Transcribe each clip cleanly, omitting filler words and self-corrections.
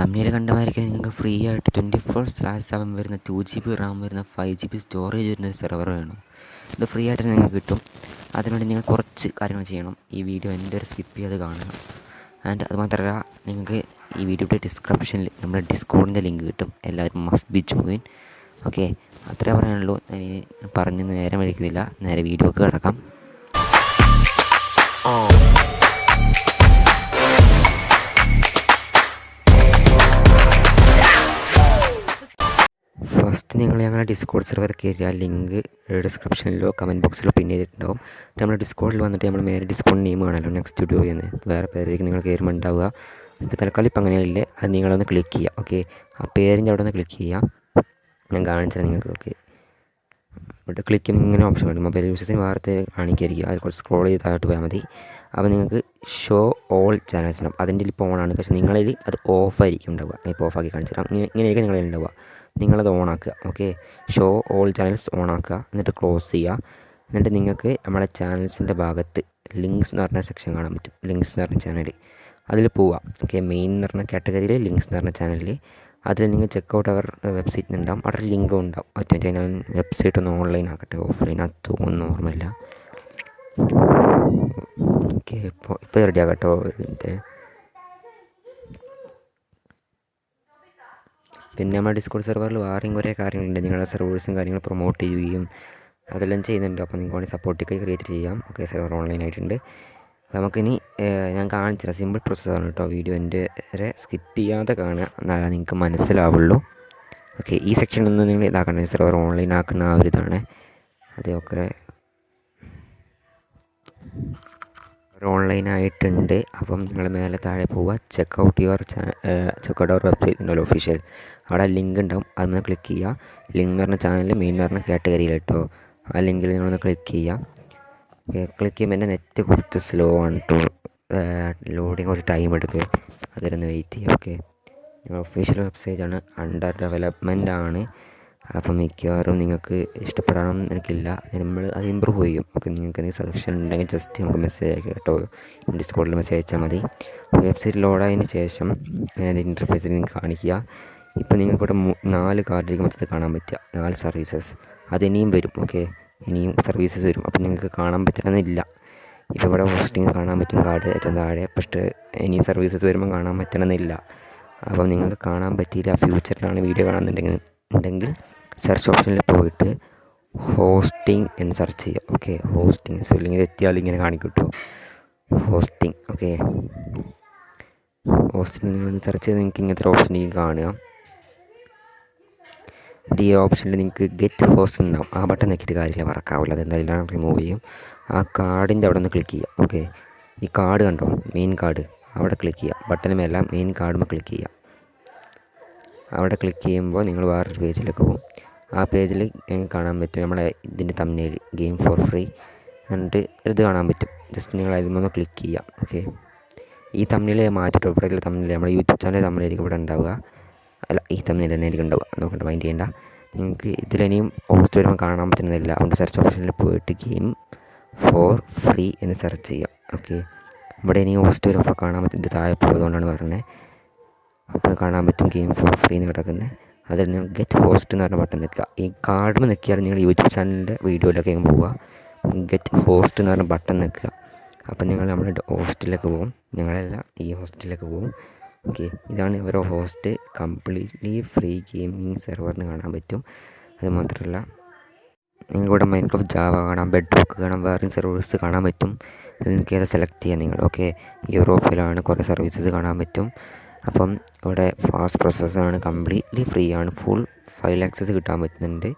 തമിഴിൽ കണ്ടമായിരിക്കും നിങ്ങൾക്ക് ഫ്രീ ആയിട്ട് 24/7 വരുന്ന 2 GB റാം വരുന്ന 5 GB സ്റ്റോറേജ് വരുന്ന ഒരു സെർവർ വേണം. ഇത് ഫ്രീ ആയിട്ട് നിങ്ങൾക്ക് കിട്ടും. അതിനുവേണ്ടി നിങ്ങൾ കുറച്ച് കാര്യങ്ങൾ ചെയ്യണം. ഈ വീഡിയോ എൻ്റെ ഒരു സ്കിപ്പ് ചെയ്ത് കാണുക. ആൻഡ് അതുമാത്രമല്ല, നിങ്ങൾക്ക് ഈ വീഡിയോയുടെ ഡിസ്ക്രിപ്ഷനിൽ നമ്മുടെ ഡിസ്കോഡിൻ്റെ ലിങ്ക് കിട്ടും. എല്ലാവരും മസ്റ്റ് ബി ജോയിൻ. ഓക്കെ, അത്രേ പറയാനുള്ളൂ. ഞാൻ പറഞ്ഞ് നേരം വഴിക്കുന്നില്ല, നേരെ വീഡിയോക്ക് കിടക്കാം. ഫസ്റ്റ് നിങ്ങൾ ഞങ്ങളുടെ ഡിസ്കോഡ് സെർവർ കയറിയാൽ ലിങ്ക് ഡിസ്ക്രിപ്ഷനിലോ കമൻറ്റ് ബോക്സിലോ പിൻ ചെയ്തിട്ടുണ്ടാവും. നമ്മൾ ഡിസ്കോഡിൽ വന്നിട്ട് നമ്മൾ നേരെ ഡിസ്കോഡ് നെയിം കാണല്ലോ, നെക്സ്റ്റ് സ്റ്റുഡിയോ എന്ന് വേറെ പേരിലേക്ക് നിങ്ങൾ കയറുമ്പോൾ ഉണ്ടാവുക. ഇപ്പോൾ തൽക്കാലം ഇപ്പം അങ്ങനെയല്ലേ, അത് നിങ്ങളൊന്ന് ക്ലിക്ക് ചെയ്യുക. ഓക്കെ, ആ പേരിൻ്റെ അവിടെ ഒന്ന് ക്ലിക്ക് ചെയ്യാം. ഞാൻ കാണിച്ചത് നിങ്ങൾക്ക്. ഓക്കെ, ഇവിടെ ക്ലിക്ക് ചെയ്യുമ്പോൾ ഇങ്ങനെ ഓപ്ഷൻ ഉണ്ട്. മൊബൈൽ യൂസേഴ്സിന് വാർത്ത കാണിക്കായിരിക്കും. അതിൽ കുറച്ച് സ്ക്രോൾ ചെയ്ത് താഴോട്ട് പോയാൽ മതി. അപ്പോൾ നിങ്ങൾക്ക് ഷോ ഓൾ ചാനൽസ് ഉണ്ടാവും. അതിൻ്റെ ഇപ്പോൾ ഓണാണ്, പക്ഷേ നിങ്ങളിൽ അത് ഓഫായിരിക്കും ഉണ്ടാവുക. ഇപ്പോൾ ഓഫാക്കി കാണിച്ചു തരാം. ഇങ്ങനെയൊക്കെ നിങ്ങളിൽ ഉണ്ടാവുക. നിങ്ങളത് ഓണാക്കുക. ഓക്കെ, ഷോ ഓൾ ചാനൽസ് ഓണാക്കുക, എന്നിട്ട് ക്ലോസ് ചെയ്യുക. എന്നിട്ട് നിങ്ങൾക്ക് നമ്മുടെ ചാനൽസിൻ്റെ ഭാഗത്ത് ലിങ്ക്സ് എന്ന് പറഞ്ഞ സെക്ഷൻ കാണാൻ പറ്റും. ലിങ്ക്സ് എന്ന് പറഞ്ഞ ചാനൽ, അതിൽ പോവുക. ഓക്കെ, മെയിൻ എന്ന് പറഞ്ഞ കാറ്റഗറിയിൽ ലിങ്ക്സ് എന്ന് പറഞ്ഞ ചാനലിൽ അതിൽ നിങ്ങൾ ചെക്കൗട്ട് അവർ വെബ്സൈറ്റിൽ ഉണ്ടാവും. അവിടെ ലിങ്കും ഉണ്ടാവും. മറ്റേ ഞാൻ വെബ്സൈറ്റ് ഒന്ന് ഓൺലൈൻ ആക്കട്ടെ, ഓഫ്ലൈൻ അത് തോന്നുന്നു, ഓർമ്മയില്ല. ഓക്കെ, ഇപ്പോൾ റെഡി ആകട്ടോ. പിന്നെ നമ്മുടെ ഡിസ്കോഡ് സെർവറിൽ വേറെയും കുറേ കാര്യങ്ങളുണ്ട്. നിങ്ങളുടെ സെർവേഴ്സും കാര്യങ്ങളും പ്രൊമോട്ട് ചെയ്യുകയും അതെല്ലാം ചെയ്യുന്നുണ്ട്. അപ്പോൾ നിങ്ങൾക്ക് വേണമെങ്കിൽ സപ്പോർട്ടൊക്കെ ക്രിയേറ്റ് ചെയ്യാം. ഓക്കെ, സെർവർ ഓൺലൈൻ ആയിട്ടുണ്ട്. അപ്പോൾ നമുക്കിനി ഞാൻ കാണിച്ചുതരാം. സിമ്പിൾ പ്രോസസ്സാണ് കേട്ടോ. വീഡിയോ എൻ്റെ വരെ സ്കിപ്പ് ചെയ്യാതെ കാണുക, എന്നാലേ നിങ്ങൾക്ക് മനസ്സിലാവുള്ളൂ. ഓക്കെ, ഈ സെക്ഷനൊന്നും നിങ്ങൾ ഇതാക്കണ്ട. സെർവർ ഓൺലൈൻ ആക്കുന്ന ആ ഒരു ഇതാണ്. അതൊക്കെ ഓൺലൈൻ ആയിട്ടുണ്ട്. അപ്പം നിങ്ങൾ മേലെ താഴെ പോവുക, ചെക്കൗട്ട് അവർ വെബ്സൈറ്റ് ഉണ്ടല്ലോ ഒഫീഷ്യൽ, അവിടെ ലിങ്ക് ഉണ്ടാവും. അതൊന്ന് ക്ലിക്ക് ചെയ്യുക. ലിങ്ക് എന്ന് പറഞ്ഞ ചാനൽ മെയിൻ എന്ന് പറഞ്ഞ കാറ്റഗറിയിൽ കേട്ടോ. ആ ലിങ്കിൽ നിങ്ങളൊന്ന് ക്ലിക്ക് ചെയ്യുക. ഓക്കെ, ക്ലിക്ക് ചെയ്യുമ്പോൾ എൻ്റെ നെറ്റ് കുറച്ച് സ്ലോ ആണ് കേട്ടോ. ലോഡിങ് കുറച്ച് ടൈം എടുക്കുക, അതിലൊന്ന് വെയിറ്റ് ചെയ്യുക. ഓക്കെ, ഒഫീഷ്യൽ വെബ്സൈറ്റാണ്, അണ്ടർ ഡെവലപ്മെൻ്റ് ആണ്. അപ്പം മിക്കവാറും നിങ്ങൾക്ക് ഇഷ്ടപ്പെടണം എനിക്കില്ല, നമ്മൾ അത് ഇമ്പ്രൂവ് ചെയ്യും. ഓക്കെ, നിങ്ങൾക്ക് എന്തെങ്കിലും സജഷൻ ഉണ്ടെങ്കിൽ ജസ്റ്റ് നമുക്ക് മെസ്സേജ് അയക്കുക കേട്ടോ. ഡിസ്കോഡിൽ മെസ്സേജ് അയച്ചാൽ മതി. വെബ്സൈറ്റ് ലോഡായതിന് ശേഷം അതിൻ്റെ ഇൻ്റർഫേസിൽ നിങ്ങൾക്ക് കാണിക്കുക. ഇപ്പോൾ നിങ്ങൾക്കിവിടെ 4 കാർഡിലേക്ക് മൊത്തത്തിൽ കാണാൻ പറ്റുക, 4 സർവീസസ്. അതിനിയും വരും. ഓക്കെ, ഇനിയും സർവീസസ് വരും. അപ്പം നിങ്ങൾക്ക് കാണാൻ പറ്റണമെന്നില്ല. ഇപ്പോൾ ഇവിടെ ഹോസ്റ്റിംഗ് കാണാൻ പറ്റും, കാർഡ് ഏറ്റവും താഴെ. പക്ഷേ ഇനി സർവീസസ് വരുമ്പോൾ കാണാൻ പറ്റണമെന്നില്ല. അപ്പം നിങ്ങൾക്ക് കാണാൻ പറ്റിയില്ല, ഫ്യൂച്ചറിലാണ് വീഡിയോ കാണുന്നുണ്ടെങ്കിൽ സെർച്ച് ഓപ്ഷനിൽ പോയിട്ട് ഹോസ്റ്റിംഗ് എന്ന് സെർച്ച് ചെയ്യുക. ഓക്കെ, ഹോസ്റ്റിംഗ് അല്ലെങ്കിൽ എത്തിയാൽ ഇങ്ങനെ കാണിക്കും കേട്ടോ, ഹോസ്റ്റിംഗ്. ഓക്കെ, ഹോസ്റ്റിംഗ് നിങ്ങളൊന്ന് സെർച്ച് ചെയ്ത് നിങ്ങൾക്ക് ഇങ്ങനത്തെ ഒരു ഓപ്ഷൻ കാണുക. ഈ ഓപ്ഷനിൽ നിങ്ങൾക്ക് ഗെറ്റ് ഹോസ്റ്റ് ഉണ്ടാവും. ആ ബട്ടൺ നോക്കിയിട്ട് കാര്യമില്ല, വർക്കാവില്ല. അതെന്തായാലും റിമൂവ് ചെയ്യും. ആ കാർഡിൻ്റെ അവിടെ നിന്ന് ക്ലിക്ക് ചെയ്യുക. ഓക്കെ, ഈ കാർഡ് കണ്ടോ, മെയിൻ കാർഡ്, അവിടെ ക്ലിക്ക് ചെയ്യുക. ബട്ടന് മേലെ മെയിൻ കാർഡുമ്പോൾ ക്ലിക്ക് ചെയ്യുക. അവിടെ ക്ലിക്ക് ചെയ്യുമ്പോൾ നിങ്ങൾ വേറൊരു പേജിലേക്ക് പോകും. ആ പേജിൽ കാണാൻ പറ്റും നമ്മളെ ഇതിൻ്റെ തംബ്നെയിൽ ഗെയിം ഫോർ ഫ്രീ എന്നിട്ട് ഇത് കാണാൻ പറ്റും. ജസ്റ്റ് നിങ്ങൾ അതിലൊന്ന് ക്ലിക്ക് ചെയ്യുക. ഓക്കെ, ഈ തംബ്നെയിൽ മാറ്റിട്ടോ. ഇവിടെ തംബ്നെയിൽ നമ്മുടെ യൂട്യൂബ് ചാനൽ തംബ്നെയിലേക്ക് ഇവിടെ ഉണ്ടാവുക. അല്ല, ഈ തംബ്നെയിൽ തന്നെ ആയിരിക്കും ഉണ്ടാവുക, നോക്കണ്ട, മൈൻഡ് ചെയ്യേണ്ട. നിങ്ങൾക്ക് ഇതിലിനിയും ഹോസ്റ്റ് വരുമ്പോൾ കാണാൻ പറ്റുന്നതില്ല. അതുകൊണ്ട് സെർച്ച് ഓപ്ഷനിൽ പോയിട്ട് ഗെയിം ഫോർ ഫ്രീ എന്ന് സെർച്ച് ചെയ്യുക. ഓക്കെ, ഇവിടെ ഇനി ഹോസ്റ്റ് വരുമ്പോൾ കാണാൻ പറ്റും. ഇത് താഴെ പോയതുകൊണ്ടാണ് പറഞ്ഞത്. അപ്പോൾ കാണാൻ പറ്റും ഗെയിം ഫോർ ഫ്രീ എന്ന് കിടക്കുന്നത്. അതിൽ നിങ്ങൾ ഗെറ്റ് ഹോസ്റ്റ് എന്ന് പറഞ്ഞ ബട്ടൺ നിൽക്കുക. ഈ കാർഡിൽ നിൽക്കിയാൽ നിങ്ങൾ യൂട്യൂബ് ചാനലിൻ്റെ വീഡിയോയിലൊക്കെ പോവുക. ഗെറ്റ് ഹോസ്റ്റ് എന്ന് പറഞ്ഞ ബട്ടൺ നിൽക്കുക. അപ്പം നിങ്ങൾ നമ്മുടെ ഹോസ്റ്റിലേക്ക് പോകും. ഞങ്ങളല്ല, ഈ ഹോസ്റ്റിലേക്ക് പോകും. ഓക്കെ, ഇതാണ് ഇവരുടെ ഹോസ്റ്റ്. കംപ്ലീറ്റ്ലി ഫ്രീ ഗെയിമിംഗ് സെർവറിന് കാണാൻ പറ്റും. അത് മാത്രമല്ല, നിങ്ങൾക്കിവിടെ മൈൻക്രാഫ്റ്റ് ജാവ കാണാം, ബെഡ് റോക്ക് കാണാം, വേറെ സർവീസ് കാണാൻ പറ്റും. അത് നിങ്ങൾക്ക് ഏതാ സെലക്ട് ചെയ്യാം നിങ്ങൾ. ഓക്കെ, യൂറോപ്പിലാണ് കുറേ സർവീസസ് കാണാൻ പറ്റും. അപ്പം ഇവിടെ ഫാസ്റ്റ് പ്രോസസ്സാണ്, കംപ്ലീറ്റ്ലി ഫ്രീ ആണ്, ഫുൾ ഫയൽ ആക്സസ് കിട്ടാൻ പറ്റുന്നുണ്ട്.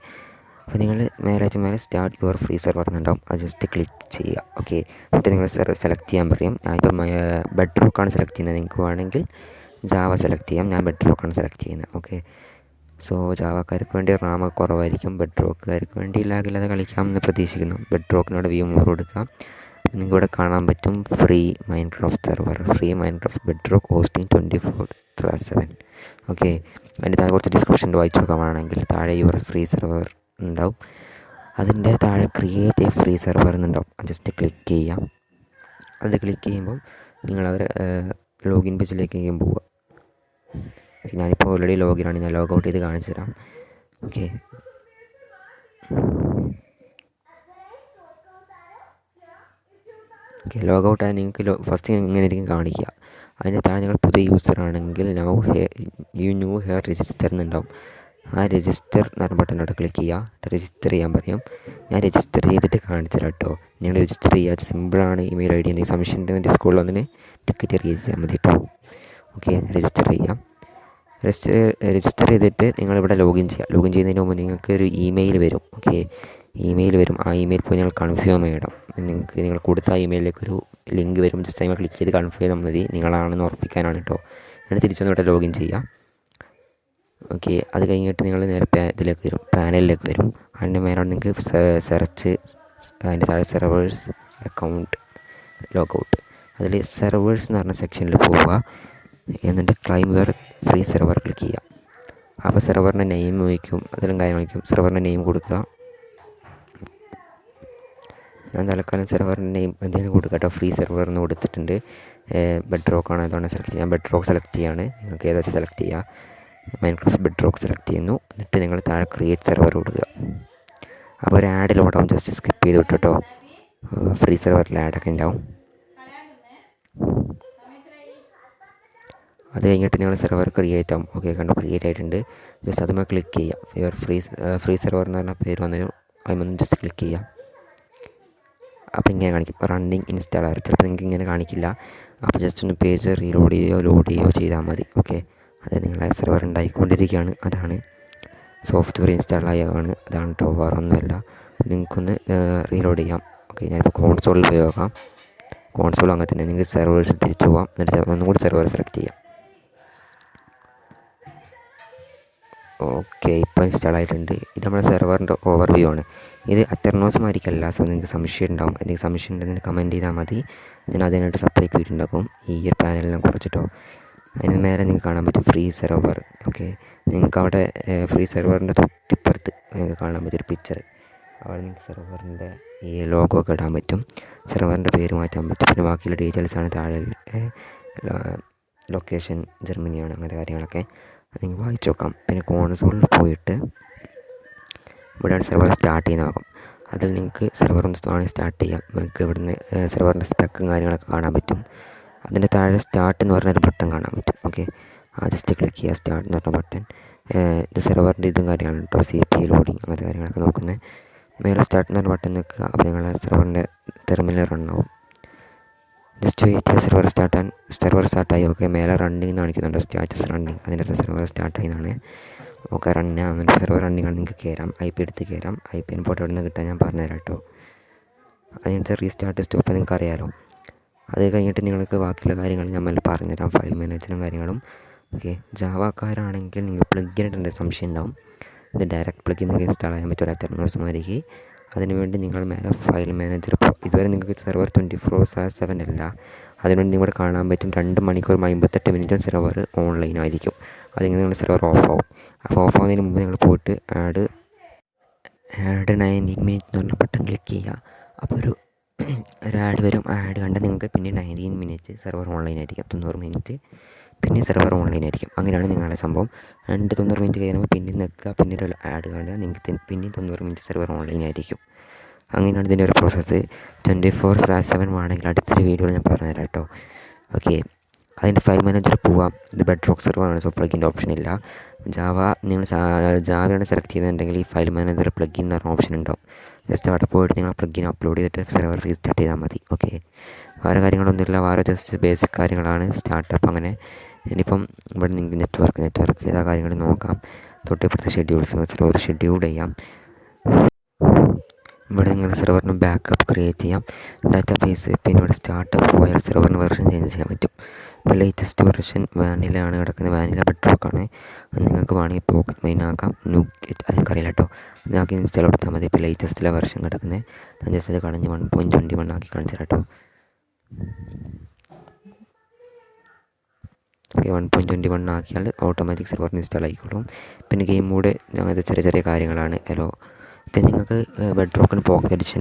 അപ്പോൾ നിങ്ങൾ മേലെ സ്റ്റാർട്ട് യുവർ ഫ്രീ സെർവർ എന്നുണ്ടാവും. അത് ജസ്റ്റ് ക്ലിക്ക് ചെയ്യുക. ഓക്കെ, എന്നിട്ട് നിങ്ങൾ സെലക്ട് ചെയ്യാൻ പറയും. ഞാനിപ്പം ബെഡ് റോക്കാണ് സെലക്ട് ചെയ്യുന്നത്. നിങ്ങൾക്ക് വേണമെങ്കിൽ ജാവ സെലക്ട് ചെയ്യാം. ഞാൻ ബെഡ് റോക്കാണ് സെലക്ട് ചെയ്യുന്നത്. ഓക്കെ, സോ ജാവക്കാർക്ക് വേണ്ടി റാം കുറവായിരിക്കും, ബെഡ് റോക്കുകാർക്ക് വേണ്ടി ലാഗില്ലാതെ കളിക്കാമെന്ന് പ്രതീക്ഷിക്കുന്നു. ബെഡ് റോക്കിനോട് വ്യൂ മോർ കൊടുക്കാം. നിങ്ങൾക്ക് ഇവിടെ കാണാൻ പറ്റും free Minecraft server, free Minecraft bed rock hosting 24/7. Okay, അതിൻ്റെ താഴെ കുറച്ച് ഡിസ്ക്രിപ്ഷൻ വായിച്ചു നോക്കാനാണെങ്കിൽ താഴെ യുവർ ഫ്രീ സെർവർ ഉണ്ടാവും. അതിൻ്റെ താഴെ ക്രിയേറ്റ് എ ഫ്രീ സെർവർ എന്നുണ്ടാവും. ജസ്റ്റ് ക്ലിക്ക് ചെയ്യാം. അത് ക്ലിക്ക് ചെയ്യുമ്പം നിങ്ങൾ ലോഗിൻ പേജിലേക്ക് പോവുക. ഓക്കെ, ഞാനിപ്പോൾ ഓൾറെഡി ലോഗിനാണ്, ഞാൻ ലോഗ് ഔട്ട് ചെയ്ത് കാണിച്ചു തരാം. ഓക്കെ, ഓക്കെ, ലോഗ് ഔട്ടായി നിങ്ങൾക്ക് ഫസ്റ്റ് ഇങ്ങനെ ആയിരിക്കും കാണിക്കുക. അതിന് താഴെ നിങ്ങൾ പുതിയ യൂസർ ആണെങ്കിൽ ന്യൂ ഹെയർ രജിസ്റ്റർ എന്നുണ്ടാവും. ആ രജിസ്റ്റർ എന്ന് പറഞ്ഞ ബട്ടനോട് ക്ലിക്ക് ചെയ്യുക. രജിസ്റ്റർ ചെയ്യാൻ പറയും. ഞാൻ രജിസ്റ്റർ ചെയ്തിട്ട് കാണിച്ചു തരാം കേട്ടോ. നിങ്ങൾ രജിസ്റ്റർ ചെയ്യുക, സിമ്പിളാണ്. ഇമെയിൽ ഐ ഡി എന്തെങ്കിലും സംശയം ഉണ്ടെങ്കിൽ സ്കൂളിൽ ഒന്നിന് ടിക്കറ്റ് ചെയ്താൽ മതി കേട്ടോ. ഓക്കെ, രജിസ്റ്റർ ചെയ്യാം. രജിസ്റ്റർ ചെയ്തിട്ട് നിങ്ങളിവിടെ ലോഗിൻ ചെയ്യുക. ലോഗിൻ ചെയ്യുന്നതിന് മുമ്പ് നിങ്ങൾക്ക് ഒരു ഇമെയിൽ വരും. ഓക്കെ, ഇമെയിൽ വരും. ആ ഇമെയിൽ പോയി നിങ്ങൾ കൺഫേം ചെയ്യണം. നിങ്ങൾ കൊടുത്ത ആ ഇമെയിലേക്കൊരു ലിങ്ക് വരും. ജസ്റ്റ് അതിൽ ക്ലിക്ക് ചെയ്ത് കൺഫേം ചെയ്താൽ മതി. നിങ്ങളാണെന്ന് ഉറപ്പിക്കാനാണ് കേട്ടോ. എന്നിട്ട് തിരിച്ചൊന്ന് ഇവിടെ ലോഗിൻ ചെയ്യാം. ഓക്കെ, അത് കഴിഞ്ഞിട്ട് നിങ്ങൾ നേരെ ഇതിലേക്ക് വരും, പാനലിലേക്ക് വരും. അതിൻ്റെ മേലാണ് നിങ്ങൾക്ക് സെർച്ച്, അതിൻ്റെ താഴെ സെർവേഴ്സ്, അക്കൗണ്ട്, ലോഗൗട്ട്. അതിൽ സെർവേഴ്സ് എന്ന് പറഞ്ഞ സെക്ഷനിൽ പോവുക. എന്നിട്ട് ക്ലൈം വെയർ ഫ്രീ സെർവർ ക്ലിക്ക് ചെയ്യുക. അപ്പോൾ സെർവറിൻ്റെ നെയിം വയ്ക്കും, അതിലും കാര്യം വയ്ക്കും. സെർവറിൻ്റെ നെയിം കൊടുക്കുക. ഞാൻ തൽക്കാലം സെർവറിൻ്റെ നെയിം എന്തെങ്കിലും കൊടുക്കുക കേട്ടോ. ഫ്രീ സെർവർ എന്ന് കൊടുത്തിട്ടുണ്ട്. ബെഡ് റോക്കാണ്, അതുകൊണ്ട് സെലക്ട് ചെയ്യാം. ബെഡ് റോക്ക് സെലക്ട് ചെയ്യാണ്. നിങ്ങൾക്ക് ഏതാ വെച്ചാൽ സെലക്ട് ചെയ്യുക. മൈൻക്രാഫ്റ്റ് ബെഡ് റോക്ക് സെലക്ട് ചെയ്യുന്നു. എന്നിട്ട് നിങ്ങൾ താഴെ ക്രിയേറ്റ് സെർവർ കൊടുക്കുക. അപ്പോൾ ഒരു ആഡ് ലോഡാവും, ജസ്റ്റ് സ്കിപ്പ് ചെയ്ത് വിട്ടു കേട്ടോ. ഫ്രീ സെർവറിൽ ആഡൊക്കെ ഉണ്ടാവും. അത് കഴിഞ്ഞിട്ട് നിങ്ങൾ സെർവർ ക്രിയേറ്റ് ആവും. ഓക്കെ, കണ്ടു, ക്രിയേറ്റ് ആയിട്ടുണ്ട്. ജസ്റ്റ് അതുമ്പോൾ ക്ലിക്ക് ചെയ്യുക. ഫിയർ ഫ്രീ സെർവർ എന്ന് പറഞ്ഞ പേര് വന്നൊരു അതിമൊന്ന് ജസ്റ്റ് ക്ലിക്ക് ചെയ്യാം. അപ്പോൾ ഇങ്ങനെ കാണിക്കും, റണ്ണിങ് ഇൻസ്റ്റാൾ ആകും. ചിലപ്പോൾ നിങ്ങൾക്ക് ഇങ്ങനെ കാണിക്കില്ല. അപ്പോൾ ജസ്റ്റ് ഒന്ന് പേജ് ലോഡ് ചെയ്യുകയോ ചെയ്താൽ മതി. ഓക്കെ, അത് നിങ്ങളെ സെർവർ ഉണ്ടായിക്കൊണ്ടിരിക്കുകയാണ്. അതാണ് സോഫ്റ്റ്വെയർ ഇൻസ്റ്റാൾ ആയതാണ്. അതാണ് കേട്ടോ, വേറെ ഒന്നുമല്ല. നിങ്ങൾക്കൊന്ന് റീലോഡ് ചെയ്യാം. ഓക്കെ, ഞാനിപ്പോൾ കോൺസോളിൽ പോയി നോക്കാം. കോൺസോൾ അങ്ങനെ തന്നെ. നിങ്ങൾക്ക് സെർവേഴ്സ് തിരിച്ചു പോകാം. എന്നിട്ട് ഒന്നും കൂടി സെർവർ സെലക്ട് ചെയ്യാം. ഓക്കെ, ഇപ്പോൾ ഇൻസ്റ്റാൾ ആയിട്ടുണ്ട്. ഇത് നമ്മുടെ സെർവറിൻ്റെ ഓവർവ്യൂ ആണ്. ഇത് അറ്റർനോസുമായിരിക്കല്ല. സോ നിങ്ങൾക്ക് സംശയം ഉണ്ടാവും. എന്തെങ്കിലും സംശയം ഉണ്ടെങ്കിൽ കമൻറ്റ് ചെയ്താൽ മതി. ഞാൻ അതിനായിട്ട് സെപ്പറേറ്റ് വീഡിയോ ഉണ്ടാക്കും, ഈ ഒരു പാനലിനെ കുറിച്ചിട്ടോ. അതിന് മേലെ നിങ്ങൾക്ക് കാണാൻ പറ്റും ഫ്രീ സെർവർ. ഓക്കെ, നിങ്ങൾക്ക് അവിടെ ഫ്രീ സെർവറിൻ്റെ തൊട്ടിപ്പുറത്ത് നിങ്ങൾക്ക് കാണാൻ പറ്റും ഒരു പിക്ചർ. അവിടെ നിങ്ങൾക്ക് സെർവറിൻ്റെ ഈ ലോഗോ ഒക്കെ ഇടാൻ പറ്റും. സെർവറിൻ്റെ പേര് മാറ്റാൻ പറ്റും. പിന്നെ ബാക്കിയുള്ള ഡീറ്റെയിൽസാണ് താഴെ. ലൊക്കേഷൻ ജർമ്മനിയാണ്, അങ്ങനത്തെ കാര്യങ്ങളൊക്കെ നിങ്ങൾ വായിച്ചു നോക്കാം. പിന്നെ കോൺസോളിൽ പോയിട്ട് ഇവിടെയാണ് സെർവർ സ്റ്റാർട്ട് ചെയ്യുന്ന ഭാഗം. അതിൽ നിങ്ങൾക്ക് സെർവർ ഒന്ന് സ്റ്റാർട്ട് ചെയ്യാം. നിങ്ങൾക്ക് ഇവിടുന്ന് സെർവറിൻ്റെ സ്പെക്കും കാര്യങ്ങളൊക്കെ കാണാൻ പറ്റും. അതിൻ്റെ താഴെ സ്റ്റാർട്ട് എന്ന് പറഞ്ഞൊരു ബട്ടൺ കാണാൻ പറ്റും. ഓക്കെ, ജസ്റ്റ് ക്ലിക്ക് ചെയ്യുക, സ്റ്റാർട്ട് എന്ന് പറഞ്ഞ ബട്ടൺ. ഇത് സെർവറിൻ്റെ ഇതും കാര്യമാണ് കേട്ടോ, CP ലോഡിങ് അങ്ങനത്തെ കാര്യങ്ങളൊക്കെ നോക്കുന്നത്. മേലെ സ്റ്റാർട്ട് എന്ന് പറഞ്ഞ ബട്ടൺ നിൽക്കുക. അപ്പോൾ നിങ്ങളുടെ സെർവറിൻ്റെ ടെർമിനൽ റൺ ആവും. ജസ്റ്റ് വെയിറ്റ് ചെയ്യുക, സെർവർ സ്റ്റാർട്ടായി. ഓക്കെ, മേലെ റണ്ണിങ് കാണിക്കുന്നുണ്ട്, സ്റ്റാറ്റസ് റണ്ണിങ്. അതിൻ്റെ അടുത്ത് സെർവർ സ്റ്റാർട്ടായി എന്നാണ്. ഓക്കെ, റണ്ണാകുന്നുണ്ട്. സെർവർ റണ്ണിങ് ആണ്. നിങ്ങൾക്ക് കയറാം, IP എടുത്ത് കയറാം. IP ഇൻപോർട്ട് എവിടെ നിന്ന് കിട്ടാൻ ഞാൻ പറഞ്ഞുതരാം കേട്ടോ. അതിനകത്ത് റീസ്റ്റാർട്ട് സ്റ്റോപ്പ് നിങ്ങൾക്ക് അറിയാമല്ലോ. അത് കഴിഞ്ഞിട്ട് നിങ്ങൾക്ക് ബാക്കിയുള്ള കാര്യങ്ങൾ ഞാൻ മെല്ലെ പറഞ്ഞുതരാം, ഫയൽ മാനേജറും കാര്യങ്ങളും. ഓക്കെ, ജാവക്കാരാണെങ്കിൽ നിങ്ങൾ പ്ലഗിൻ ഇടേണ്ട സംശയം ഉണ്ടാവും. ഇത് ഡയറക്റ്റ് പ്ലഗിൻ നിങ്ങൾക്ക് ഇൻസ്റ്റാൾ ചെയ്യാൻ പറ്റില്ല തെർമോസുമാരിക്ക്. അതിനുവേണ്ടി നിങ്ങൾ മേലെ ഫയൽ മാനേജർ ഇതുവരെ നിങ്ങൾക്ക് സെർവർ 24/7 അല്ല. അതിനുവേണ്ടി നിങ്ങളുടെ കാണാൻ പറ്റും 2 മണിക്കൂർ 58 മിനിറ്റും സെർവർ ഓൺലൈൻ ആയിരിക്കും. അതിങ്ങനെ നിങ്ങളുടെ സെർവർ ഓഫ് ആവും. അപ്പോൾ ഓഫ് ആവുന്നതിന് മുമ്പ് നിങ്ങൾ പോയിട്ട് ആഡ് 19 മിനിറ്റ് എന്ന് പറഞ്ഞ ബട്ടൺ ക്ലിക്ക് ചെയ്യുക. അപ്പോൾ ഒരു ആഡ് വരും. ആഡ് കണ്ട് നിങ്ങൾക്ക് പിന്നെ 19 മിനിറ്റ് സെർവർ ഓൺലൈൻ ആയിരിക്കും. 90 മിനിറ്റ് പിന്നെ സെർവർ ഓൺലൈൻ ആയിരിക്കും. അങ്ങനെയാണ് നിങ്ങളുടെ സംഭവം. 90 മിനിറ്റ് കഴിയുമ്പോൾ പിന്നെ നിൽക്കുക, പിന്നെ ഒരു ആഡ് കണ്ടാൽ നിങ്ങൾക്ക് പിന്നെ 90 മിനിറ്റ് സെർവർ ഓൺലൈൻ ആയിരിക്കും. അങ്ങനെയാണ് ഇതിൻ്റെ ഒരു പ്രോസസ്സ്. 24/7 ആണെങ്കിൽ അടുത്തൊരു വീഡിയോയിൽ ഞാൻ പറഞ്ഞുതരാം കേട്ടോ. ഓക്കെ, അതിൻ്റെ ഫയൽ മാനേജർ പോവാം. ഇത് ബെഡ് റോക്ക് സെർവറാണ്, സോ പ്ലഗിൻ്റെ ഓപ്ഷൻ ഇല്ല. നിങ്ങൾ ജാവയാണ് സെലക്ട് ചെയ്യുന്നുണ്ടെങ്കിൽ ഈ ഫയൽ മാനേജർ പ്ലഗിൻ എന്ന് പറഞ്ഞ ഓപ്ഷൻ ഉണ്ടാവും. ജസ്റ്റ് അവിടെ പോയിട്ട് നിങ്ങൾ പ്ലഗിൻ അപ്ലോഡ് ചെയ്തിട്ട് സെർവർ റീസ്റ്റാർട്ട് ചെയ്താൽ മതി. ഓക്കെ, വേറെ കാര്യങ്ങളൊന്നുമില്ല. വേറെ ജസ്റ്റ് ബേസിക് കാര്യങ്ങളാണ്. സ്റ്റാർട്ടപ്പ് അങ്ങനെ. ഇനിയിപ്പം ഇവിടെ നിങ്ങൾക്ക് നെറ്റ്വർക്ക് ഏതാ കാര്യങ്ങൾ നോക്കാം. തൊട്ടിപ്പുറത്തെ സെർവർ ഷെഡ്യൂൾ ചെയ്യാം. ഇവിടെ നിങ്ങൾ സെർവറിന് ബാക്കപ്പ് ക്രിയേറ്റ് ചെയ്യാം, ഡാറ്റാബേസ്. പിന്നെ ഇവിടെ സ്റ്റാർട്ടപ്പ് പോയാൽ സെർവറിന് വെർഷൻ ചേഞ്ച് ചെയ്യാൻ പറ്റും. ഇപ്പോൾ ലേറ്റസ്റ്റ് വെർഷൻ വാനിലാണ് കിടക്കുന്നത്. വാനില ബെഡ് റോക്കാണ്. അത് നിങ്ങൾക്ക് വേണമെങ്കിൽ പോക്കറ്റ് മൈൻ ആക്കാം, ന്യൂഗെറ്റ് അതെനിക്കറിയില്ല കേട്ടോ. നിങ്ങൾക്ക് ഇൻസ്റ്റാൾ കൊടുത്താൽ മതി. ഇപ്പോൾ ലേറ്റസ്റ്റിലെ വെർഷൻ കിടക്കുന്നത്. ഞാൻ ജസ്റ്റ് അത് കളഞ്ഞ് 1.21 ആക്കി കാണിച്ചു തരാം കേട്ടോ. ഓക്കെ, 1.21 ആക്കിയാൽ ഓട്ടോമാറ്റിക് സെർവറിന് ഇൻസ്റ്റാൾ ആയിക്കോളും. പിന്നെ ഗെയിം മോഡ് അങ്ങനത്തെ ചെറിയ കാര്യങ്ങളാണ്. പിന്നെ നിങ്ങൾക്ക് ബെഡ് റോക്കിന് പോക്കറ്റ് എഡിഷൻ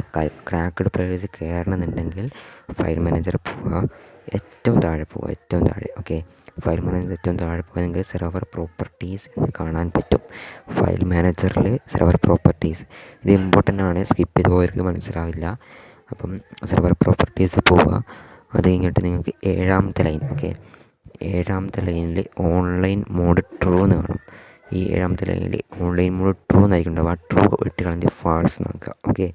ക്രാക്കഡ് പ്ലേയേഴ്സ് കയറണമെന്നുണ്ടെങ്കിൽ ഫയൽ മാനേജർ പോവുക, ഏറ്റവും താഴെ. ഓക്കെ, ഫയൽ മാനേജർ ഏറ്റവും താഴെ പോയാൽ നിങ്ങൾക്ക് സെർവർ പ്രോപ്പർട്ടീസ് എന്ന് കാണാൻ പറ്റും. ഫയൽ മാനേജറിൽ സെർവർ പ്രോപ്പർട്ടീസ് ഇത് ഇമ്പോർട്ടൻ്റ് ആണ്, സ്കിപ്പ് ചെയ്ത് പോയവർക്ക് മനസ്സിലാവില്ല. അപ്പം സെർവർ പ്രോപ്പർട്ടീസ് പോവുക. അത് കഴിഞ്ഞിട്ട് നിങ്ങൾക്ക് 7ാമത്തെ ലൈൻ, ഓക്കെ, 7ാമത്തെ ലൈനിൽ ഓൺലൈൻ മോഡ് ട്രൂ എന്ന് കാണും. ഈ 7ാമത്തെ ലൈനിൽ ഓൺലൈൻ മോഡ് ട്രൂ എന്നായിരിക്കും ഉണ്ടാവുക. ആ ട്രൂ ഇട്ട് കളഞ്ഞ് ഫാൾസ് നോക്കുക. ഓക്കെ,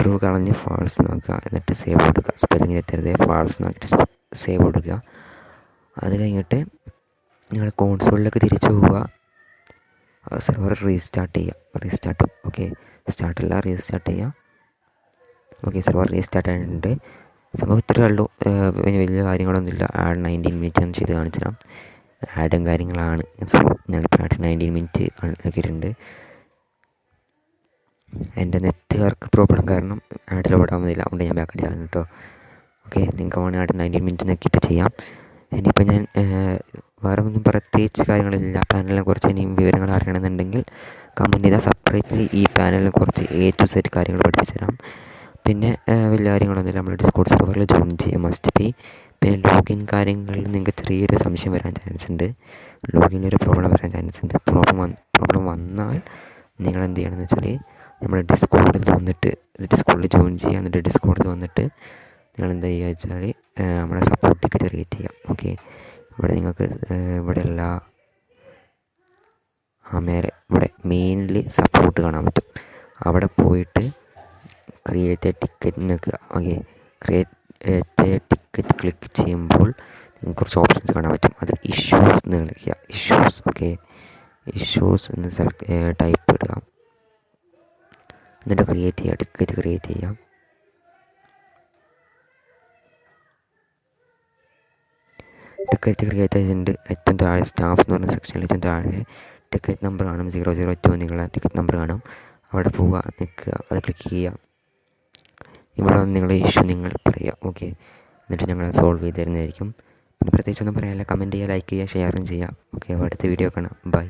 ട്രൂ കളഞ്ഞ് ഫാൾസ് നോക്കുക. എന്നിട്ട് സേവ് കൊടുക്കുക. സ്പെല്ലിങ് തെറ്റരുത്, ഫാൾസ് നോക്കിയിട്ട് സേവ് കൊടുക്കുക. അത് കഴിഞ്ഞിട്ട് നിങ്ങൾ കോൺസോളിലേക്ക് തിരിച്ചു പോവുക. സെർവർ റീസ്റ്റാർട്ട് ചെയ്യുക. ഓക്കെ, സ്റ്റാർട്ടല്ല, റീസ്റ്റാർട്ട് ചെയ്യുക. ഓക്കെ, സെർവർ റീസ്റ്റാർട്ട് ആയിട്ടുണ്ട്. സംഭവം ഇത്രയേ ഉള്ളൂ, വലിയ കാര്യങ്ങളൊന്നുമില്ല. ആഡ് 19 മിനിറ്റ് ഒന്ന് ചെയ്ത് കാണിച്ചു തരാം. ആഡും കാര്യങ്ങളാണ് സംഭവം. ഞാനിപ്പോൾ ആഡ് 19 മിനിറ്റ് ആക്കിയിട്ടുണ്ട്. എൻ്റെ നെറ്റ്വർക്ക് പ്രോബ്ലം കാരണം ആഡിൽ ഓടാൻ മതിയില്ല, അതുകൊണ്ട് ഞാൻ ബാക്ക് അടിച്ചാണ് കേട്ടോ. ഓക്കെ, നിങ്ങൾക്ക് വേണമെങ്കിൽ ആഡ് 19 മിനിറ്റ് നോക്കിയിട്ട് ചെയ്യാം. ഇനിയിപ്പോൾ ഞാൻ വേറെ ഒന്നും പ്രത്യേകിച്ച് കാര്യങ്ങളില്ല. പാനലിനെ കുറിച്ച് ഇനിയും വിവരങ്ങൾ അറിയണമെന്നുണ്ടെങ്കിൽ കമൻറ്റ് ചെയ്താൽ സെപ്പറേറ്റ്ലി ഈ പാനലിനെ കുറിച്ച് A to Z കാര്യങ്ങൾ പഠിപ്പിച്ചു തരാം. പിന്നെ വലിയ കാര്യങ്ങളൊന്നുമില്ല. നമ്മൾ ഡിസ്കോഡ് സെർവറിൽ ജോയിൻ ചെയ്യാൻ മസ്റ്റ് ബി. പിന്നെ ലോഗിൻ കാര്യങ്ങളിൽ നിങ്ങൾക്ക് ചെറിയൊരു സംശയം വരാൻ ചാൻസ് ഉണ്ട്. ലോഗിനൊരു പ്രോബ്ലം വരാൻ ചാൻസ് ഉണ്ട്. പ്രോബ്ലം വന്നാൽ നിങ്ങൾ എന്ത് ചെയ്യണമെന്ന് വെച്ചാൽ നമ്മൾ ഡിസ്കോഡിൽ ജോയിൻ ചെയ്യുക. എന്നിട്ട് ഡിസ്കോഡിൽ വന്നിട്ട് നിങ്ങൾ എന്താ ചെയ്യുക വെച്ചാൽ നമ്മുടെ സപ്പോർട്ട് ടിക്കറ്റ് ക്രിയേറ്റ് ചെയ്യാം. ഓക്കെ, ഇവിടെ നിങ്ങൾക്ക് ഇവിടെ ഇവിടെ മെയിനിൽ സപ്പോർട്ട് കാണാൻ പറ്റും. അവിടെ പോയിട്ട് ക്രിയേറ്റ് എ ടിക്കറ്റ് നിൽക്കുക. Okay, create A ticket click ചെയ്യുമ്പോൾ നിങ്ങൾക്ക് കുറച്ച് ഓപ്ഷൻസ് കാണാൻ പറ്റും. അത് ഇഷ്യൂസ് എന്ന് വിളിക്കുക. ഓക്കെ, ഇഷ്യൂസ് എന്ന് ടൈപ്പ് ഇടുക. എന്നിട്ട് ടിക്കറ്റ് ക്രിയേറ്റ് ചെയ്യാം. ടിക്കറ്റ് ക്രിയേറ്റ് ചെയ്തിട്ടുണ്ട്. ഏറ്റവും താഴെ സ്റ്റാഫ് എന്ന് പറഞ്ഞ സെക്ഷനിൽ ഏറ്റവും താഴെ ടിക്കറ്റ് നമ്പർ കാണും. 002 നിങ്ങളെ ടിക്കറ്റ് നമ്പർ കാണും. അവിടെ പോവുക, നിൽക്കുക, അത് ക്ലിക്ക് ചെയ്യുക. ഇവിടെ വന്ന് നിങ്ങളുടെ ഇഷ്യൂ നിങ്ങൾ പറയുക. ഓക്കെ, എന്നിട്ട് ഞങ്ങൾ സോൾവ് ചെയ്ത് തരുന്നതായിരിക്കും. പിന്നെ പ്രത്യേകിച്ചൊന്നും പറയാനില്ല. കമൻറ്റ് ചെയ്യുക, ലൈക്ക് ചെയ്യുക, ഷെയറും ചെയ്യുക. ഓക്കെ, അപ്പോൾ അടുത്ത വീഡിയോ കാണാം. ബൈ.